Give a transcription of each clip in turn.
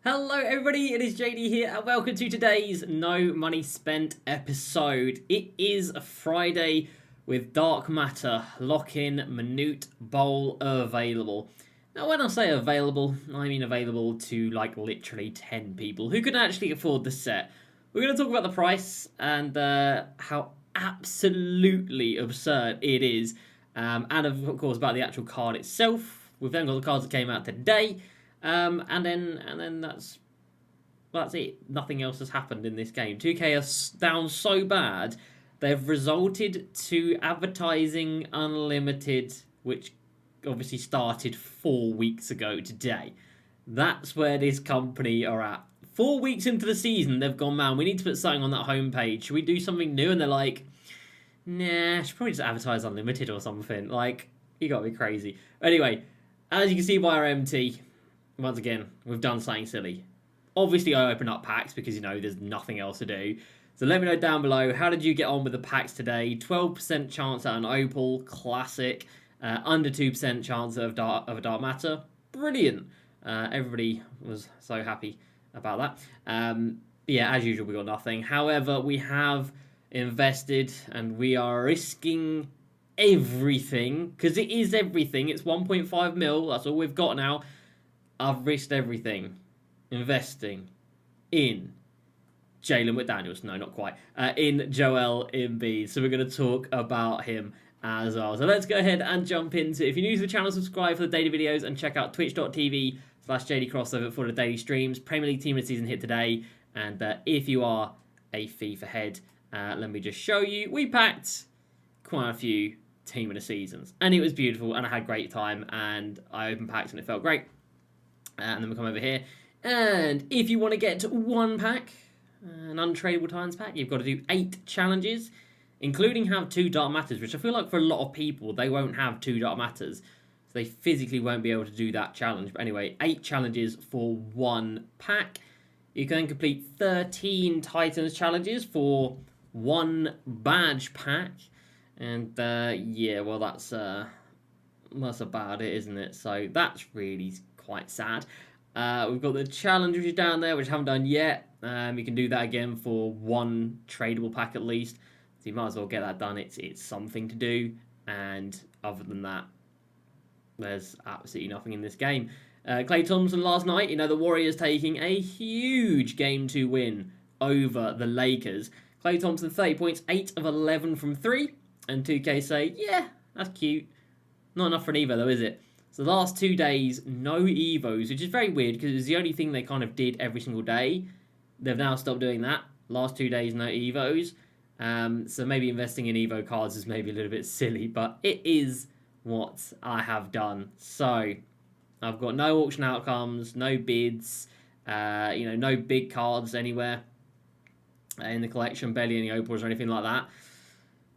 Hello everybody, it is JD here and welcome to today's No Money Spent episode. It is a Friday with Dark Matter Lock-in Minute Bowl available. Now when I say available, I mean available to like literally 10 people who can actually afford the set. We're going to talk about the price and how absolutely absurd it is, and of course about the actual card itself. We've then got the cards that came out today. And then that's it. Nothing else has happened in this game. 2K are down so bad, they've resorted to advertising unlimited, which obviously started 4 weeks ago today. That's where this company are at. 4 weeks into the season, they've gone, man, we need to put something on that homepage. Should we do something new? And they're like, nah, should probably just advertise unlimited or something. Like, you gotta be crazy. Anyway, as you can see by our MT, once again, we've done something silly. Obviously, I open up packs because, there's nothing else to do. So let me know down below, how did you get on with the packs today? 12% chance at an Opal, classic. Under 2% chance of a Dark Matter. Brilliant. Everybody was so happy about that. Yeah, as usual, we got nothing. However, we have invested and we are risking everything. Because it is everything. It's 1.5 mil. That's all we've got now. I've risked everything investing in Jalen McDaniels. No, not quite. In Joel Embiid. So we're going to talk about him as well. So let's go ahead and jump into it. If you're new to the channel, subscribe for the daily videos and check out twitch.tv/JDCrossover for the daily streams. Premier League Team of the Season hit today. And if you are a FIFA head, let me just show you. We packed quite a few Team of the Seasons. And it was beautiful and I had a great time. And I opened packs and it felt great. And then we come over here. And if you want to get one pack, an untradeable times pack, you've got to do 8 challenges, including have 2 Dark Matters, which I feel like for a lot of people, they won't have 2 Dark Matters. So they physically won't be able to do that challenge. But anyway, 8 challenges for 1 pack. You can then complete 13 Titans challenges for 1 badge pack. And yeah, well, that's about it, isn't it? So that's really quite sad. We've got the challenge which is down there, which I haven't done yet. You can do that again for 1 tradable pack at least. So you might as well get that done. It's something to do. And other than that, there's absolutely nothing in this game. Klay Thompson last night, the Warriors taking a huge Game 2 win over the Lakers. Klay Thompson, 30 points, 8 of 11 from 3. And 2K say, yeah, that's cute. Not enough for an Evo though, is it? So the last 2 days, no Evos, which is very weird because it was the only thing they kind of did every single day. They've now stopped doing that. Last 2 days, no Evos. So maybe investing in Evo cards is maybe a little bit silly, but it is what I have done. So I've got no auction outcomes, no bids, no big cards anywhere in the collection, barely any opals or anything like that.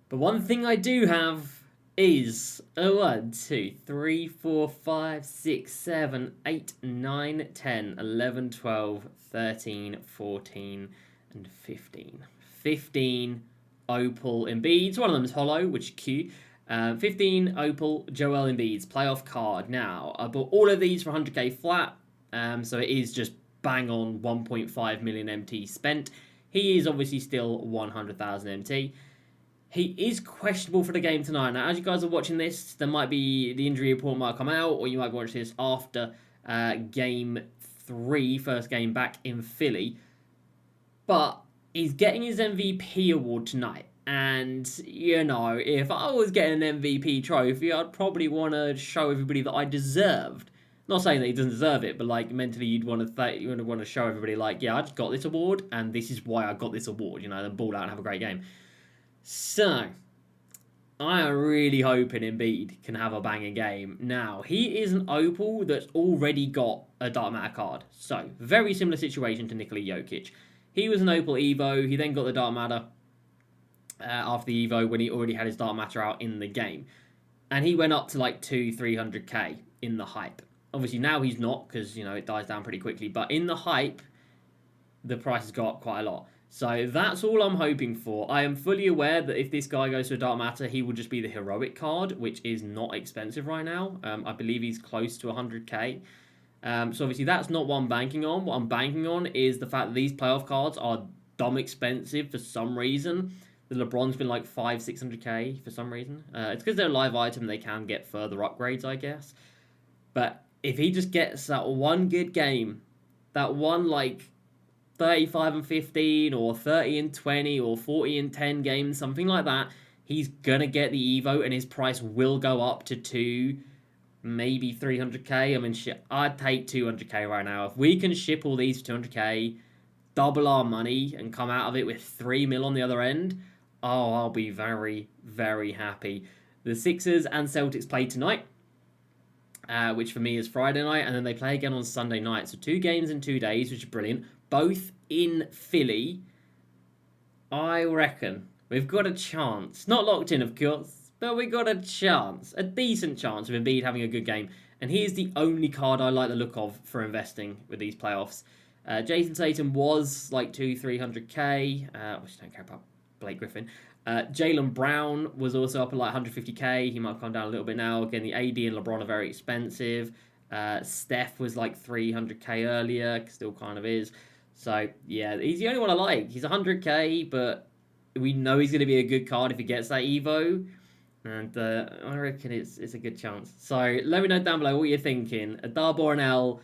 But one thing I do have is 1, 2, 3, 4, 5, 6, 7, 8, 9, 10, 11, 12, 13, 14, and 15. 15 Opal Embiids. One of them is hollow, which is cute. 15 Opal Joel Embiid's playoff card. Now, I bought all of these for 100k flat, so it is just bang on 1.5 million MT spent. He is obviously still 100,000 MT. He is questionable for the game tonight. Now, as you guys are watching this, there might be the injury report might come out, or you might watch this after Game 3, first game back in Philly. But he's getting his MVP award tonight. And, if I was getting an MVP trophy, I'd probably want to show everybody that I deserved. Not saying that he doesn't deserve it, but like mentally you'd want to show everybody like, yeah, I just got this award, and this is why I got this award, then ball out and have a great game. So, I am really hoping Embiid can have a banging game. Now, he is an Opal that's already got a Dark Matter card. So, very similar situation to Nikola Jokic. He was an Opal Evo. He then got the Dark Matter after the Evo when he already had his Dark Matter out in the game. And he went up to like 200-300k in the hype. Obviously, now he's not because, it dies down pretty quickly. But in the hype, the price has got up quite a lot. So that's all I'm hoping for. I am fully aware that if this guy goes to a Dark Matter, he will just be the heroic card, which is not expensive right now. I believe he's close to 100k. So obviously that's not what I'm banking on. What I'm banking on is the fact that these playoff cards are dumb expensive for some reason. The LeBron's been like 500-600k for some reason. It's because they're a live item, they can get further upgrades, I guess. But if he just gets that one good game, that one like 35 and 15 or 30 and 20 or 40 and 10 games, something like that, he's gonna get the Evo and his price will go up to 2, maybe 300k. I mean, shit, I'd take 200k right now. If we can ship all these for 200k, double our money and come out of it with 3 mil on the other end, oh, I'll be very, very happy. The Sixers and Celtics play tonight, which for me is Friday night, and then they play again on Sunday night. So 2 games in 2 days, which is brilliant. Both in Philly. I reckon we've got a chance. Not locked in, of course, but we got a chance. A decent chance of Embiid having a good game. And he is the only card I like the look of for investing with these playoffs. Jason Tatum was like 200-300k, which I don't care about Blake Griffin. Jaylen Brown was also up at like 150k. He might come down a little bit now. Again, the AD and LeBron are very expensive. Steph was like 300k earlier, still kind of is. So, yeah, he's the only one I like. He's 100k, but we know he's going to be a good card if he gets that Evo. And I reckon it's a good chance. So, let me know down below what you're thinking. A dub or an L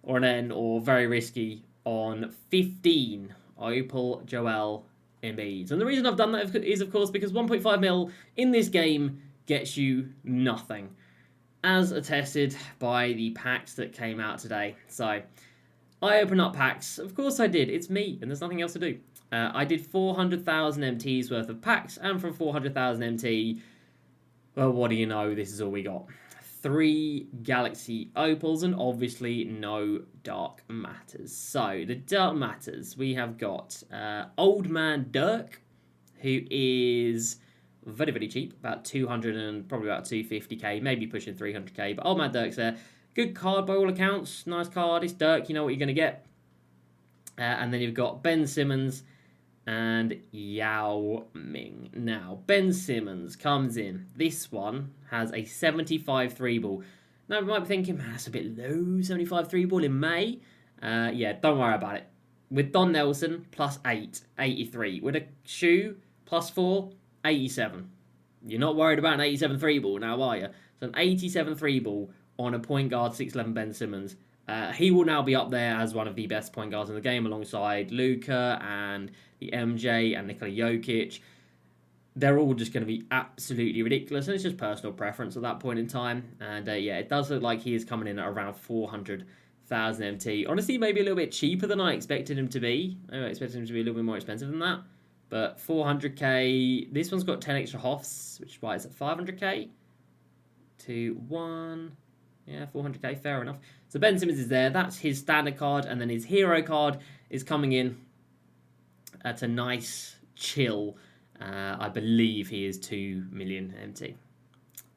or an N or very risky on 15 Opal Joel Embiid. And the reason I've done that is, of course, because 1.5 mil in this game gets you nothing, as attested by the packs that came out today. So, I open up packs. Of course I did. It's me, and there's nothing else to do. I did 400,000 MTs worth of packs, and from 400,000 MT, well, what do you know? This is all we got. 3 Galaxy Opals, and obviously no Dark Matters. So, the Dark Matters, we have got Old Man Dirk, who is very, very cheap, about 200 and probably about 250k, maybe pushing 300k, but Old Man Dirk's there. Good card by all accounts, nice card, it's Dirk, you know what you're going to get. And then you've got Ben Simmons and Yao Ming. Now, Ben Simmons comes in. This one has a 75 3-ball. Now, you might be thinking, man, that's a bit low, 75 3-ball in May. Yeah, don't worry about it. With Don Nelson, plus 8, 83. With a shoe, plus 4, 87. You're not worried about an 87 3-ball now, are you? So an 87 3-ball on a point guard 6'11 Ben Simmons. He will now be up there as one of the best point guards in the game alongside Luka and the MJ and Nikola Jokic. They're all just going to be absolutely ridiculous, and it's just personal preference at that point in time. And yeah, it does look like he is coming in at around 400,000 MT. Honestly, maybe a little bit cheaper than I expected him to be. I expected him to be a little bit more expensive than that. But 400k, this one's got 10 extra Hoffs, which is why it's at 500k. 2, 1... Yeah, 400k, fair enough. So Ben Simmons is there. That's his standard card. And then his hero card is coming in at a nice chill. I believe he is 2 million MT.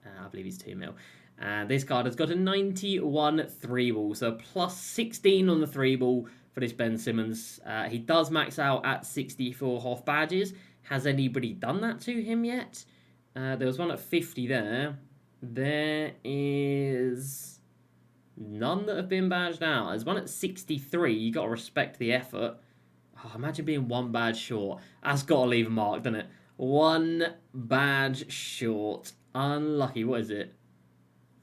I believe he's 2 mil. And this card has got a 91 3-ball. So plus 16 on the 3-ball for this Ben Simmons. He does max out at 64 Hoff badges. Has anybody done that to him yet? There was one at 50 there. There is none that have been badged out. There's one at 63. You got to respect the effort. Oh, imagine being 1 badge short. That's got to leave a mark, doesn't it? 1 badge short. Unlucky. What is it?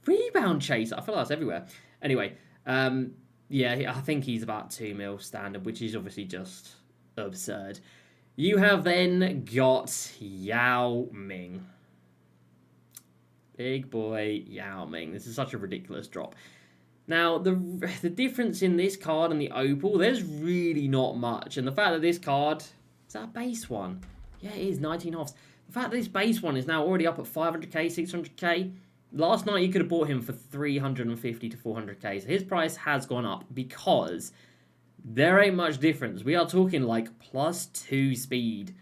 Rebound chaser. I feel like that's everywhere. Anyway, yeah, I think he's about 2 mil standard, which is obviously just absurd. You have then got Yao Ming. Big boy Yao Ming. This is such a ridiculous drop. Now, the difference in this card and the Opal, there's really not much. And the fact that this card, is that a base one? Yeah, it is, 19 Hoffs. The fact that this base one is now already up at 500k, 600k. Last night you could have bought him for 350 to 400k. So his price has gone up because there ain't much difference. We are talking like +2 speed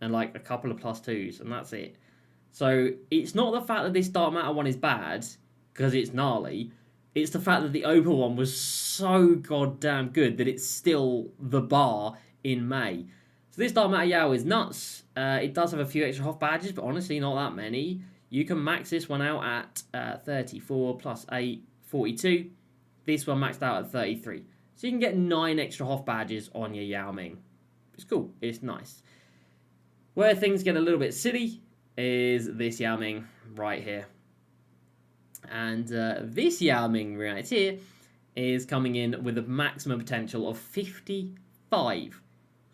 and like a couple of +2s, and that's it. So it's not the fact that this Dark Matter one is bad, because it's gnarly. It's the fact that the Opal one was so goddamn good that it's still the bar in May. So this Dark Matter Yao is nuts. It does have a few extra Hoff badges, but honestly not that many. You can max this one out at 34 plus 8, 42. This one maxed out at 33. So you can get 9 extra Hoff badges on your Yao Ming. It's cool. It's nice. Where things get a little bit silly is this Yao Ming right here. And this Yao Ming right here is coming in with a maximum potential of 55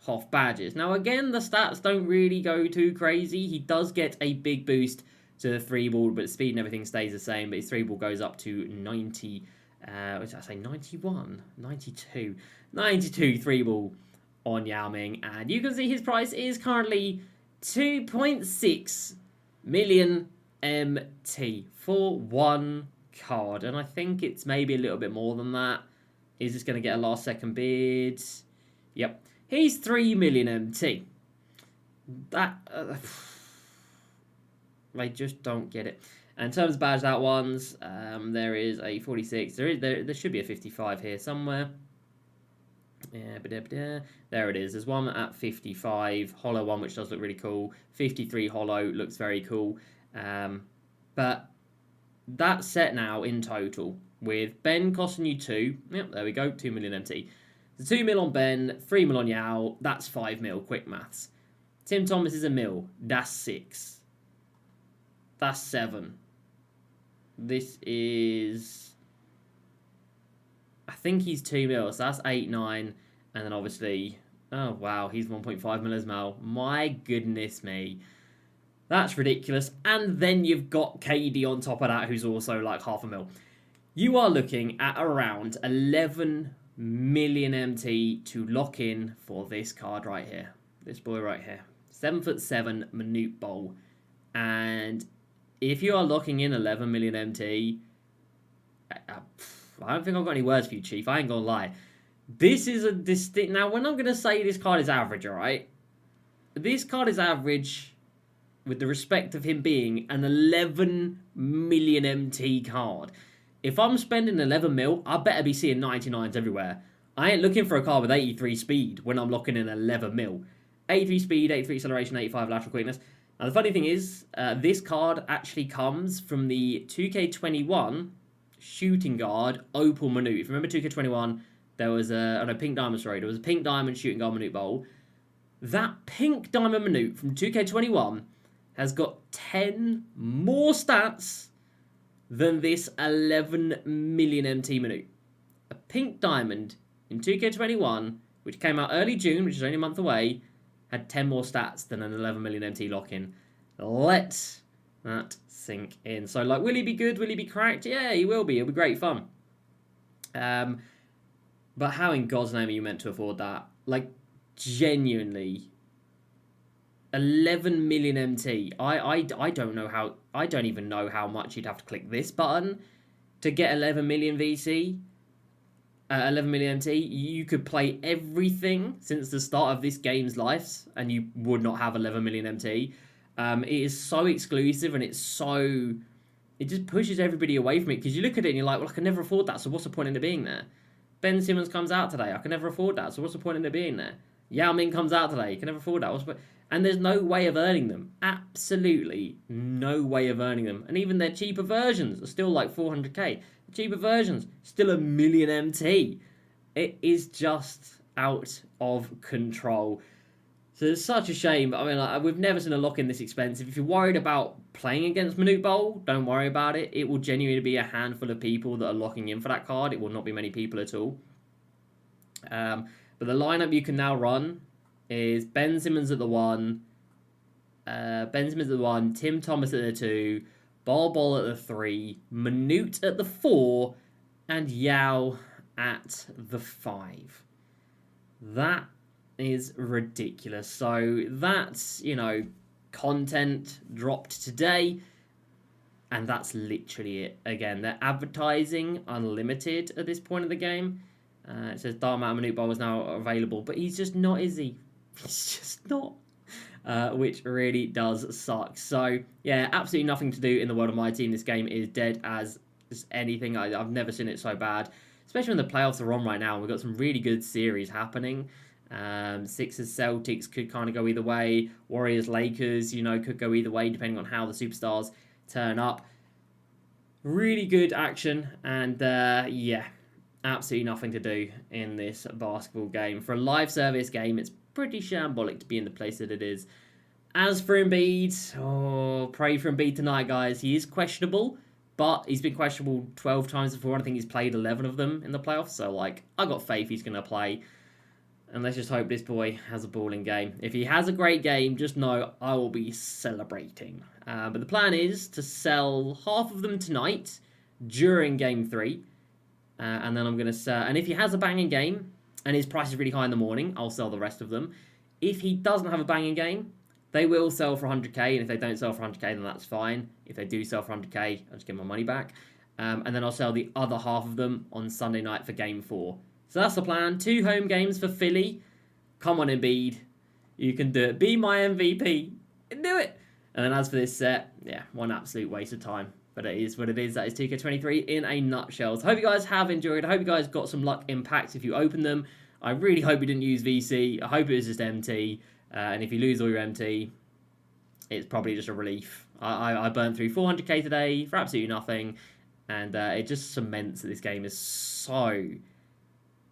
Hoff badges. Now, again, the stats don't really go too crazy. He does get a big boost to the 3-ball, but speed and everything stays the same. But his 3-ball goes up to 90, what did I say, 91? 92. 92 3-ball on Yao Ming. And you can see his price is currently 2.6 million MT for one card. And I think it's maybe a little bit more than that. Is this going to get a last second bid? Yep. He's 3 million MT. That... I just don't get it. And in terms of badged out ones, there is a 46. There should be a 55 here somewhere. Yeah, there it is. There's one at 55, hollow one, which does look really cool. 53 hollow looks very cool. But that's set now in total with Ben costing you 2. Yep, there we go, 2 million MT. So 2 mil on Ben, 3 mil on Yao. That's 5 mil. Quick maths. Tim Thomas is a mil. That's 6. That's 7. This is... I think he's 2 mil, so that's 8, 9. And then obviously... Oh, wow, he's 1.5 mil as well. My goodness me. That's ridiculous. And then you've got KD on top of that, who's also like half a mil. You are looking at around 11 million MT to lock in for this card right here. This boy right here. 7'7" Minute Bowl. And... if you are locking in 11 million MT, I don't think I've got any words for you, Chief. I ain't gonna lie. This is a distinct... Now, when I'm going to say this card is average, alright? This card is average with the respect of him being an 11 million MT card. If I'm spending 11 mil, I better be seeing 99s everywhere. I ain't looking for a card with 83 speed when I'm locking in 11 mil. 83 speed, 83 acceleration, 85 lateral quickness. Now, the funny thing is, this card actually comes from the 2K21 shooting guard Opal Minute. If you remember 2K21, there was a... Oh no, Pink Diamond, sorry. There was a Pink Diamond shooting guard Minute Bowl. That Pink Diamond Minute from 2K21 has got 10 more stats than this 11 million MT Minute. A Pink Diamond in 2K21, which came out early June, which is only a month away, had 10 more stats than an 11 million MT lock-in. Let that sink in. So, like, will he be good? Will he be cracked? Yeah, he will be. It'll be great fun. But how in God's name are you meant to afford that? Like, genuinely, 11 million MT. I don't know how... I don't even know how much you'd have to click this button to get 11 million VC. 11 million MT, you could play everything since the start of this game's life and you would not have 11 million MT. It is so exclusive and it's so... It just pushes everybody away from it because you look at it and you're like, well, I can never afford that, so what's the point in it being there? Ben Simmons comes out today, I can never afford that, so what's the point in it being there? Yao Ming comes out today, you can never afford that. What's the point? And there's no way of earning them. Absolutely no way of earning them. And even their cheaper versions are still like 400k. Cheaper versions, still a million MT. It is just out of control. So it's such a shame. I mean, like, we've never seen a lock-in this expensive. If you're worried about playing against Minute Bowl, don't worry about it. It will genuinely be a handful of people that are locking in for that card. It will not be many people at all. But the lineup you can now run is Ben Simmons at the 1, Tim Thomas at the 2, Bol at the 3, Minute at the 4, and Yao at the 5. That is ridiculous. So that's, you know, content dropped today, and that's literally it. Again, they're advertising unlimited at this point of the game. It says Dark Matter Minute Bowl is now available, but he's just not, is he? He's just not. Which really does suck. So, yeah, absolutely nothing to do in the world of my team. This game is dead as anything. I've never seen it so bad. Especially when the playoffs are on right now. We've got some really good series happening. Sixers, Celtics could kind of go either way. Warriors, Lakers, you know, could go either way depending on how the superstars turn up. Really good action. And, yeah, absolutely nothing to do in this basketball game. For a live service game, it's pretty shambolic to be in the place that it is. As for Embiid, pray for Embiid tonight, guys. He is questionable, but he's been questionable 12 times before. I think he's played 11 of them in the playoffs, so, like, I got faith he's going to play. And let's just hope this boy has a balling game. If he has a great game, just know I will be celebrating. But the plan is to sell half of them tonight during Game 3. And then I'm going to sell... And if he has a banging game and his price is really high in the morning, I'll sell the rest of them. If he doesn't have a banging game, they will sell for 100k. And if they don't sell for 100k, then that's fine. If they do sell for 100k, I'll just get my money back. And then I'll sell the other half of them on Sunday night for Game 4. So that's the plan. 2 home games for Philly. Come on, Embiid. You can do it. Be my MVP. Do it. And then as for this set, yeah, one absolute waste of time. But it is what it is. That is 2K23 in a nutshell. So I hope you guys have enjoyed. I hope you guys got some luck in packs if you open them. I really hope you didn't use VC. I hope it was just MT. And if you lose all your MT, it's probably just a relief. I burned through 400k today for absolutely nothing. And it just cements that this game is so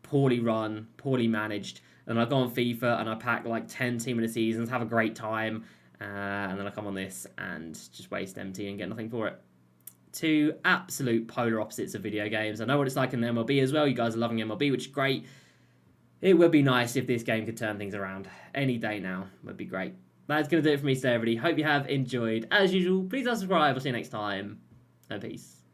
poorly run, poorly managed. And I go on FIFA and I pack like 10 team in the seasons, have a great time, and then I come on this and just waste MT and get nothing for it. 2 absolute polar opposites of video games. I know what it's like in the MLB as well. You guys are loving MLB, which is great. It would be nice if this game could turn things around. Any day now would be great. That's going to do it for me today, everybody. Hope you have enjoyed. As usual, please subscribe. I'll see you next time. And peace.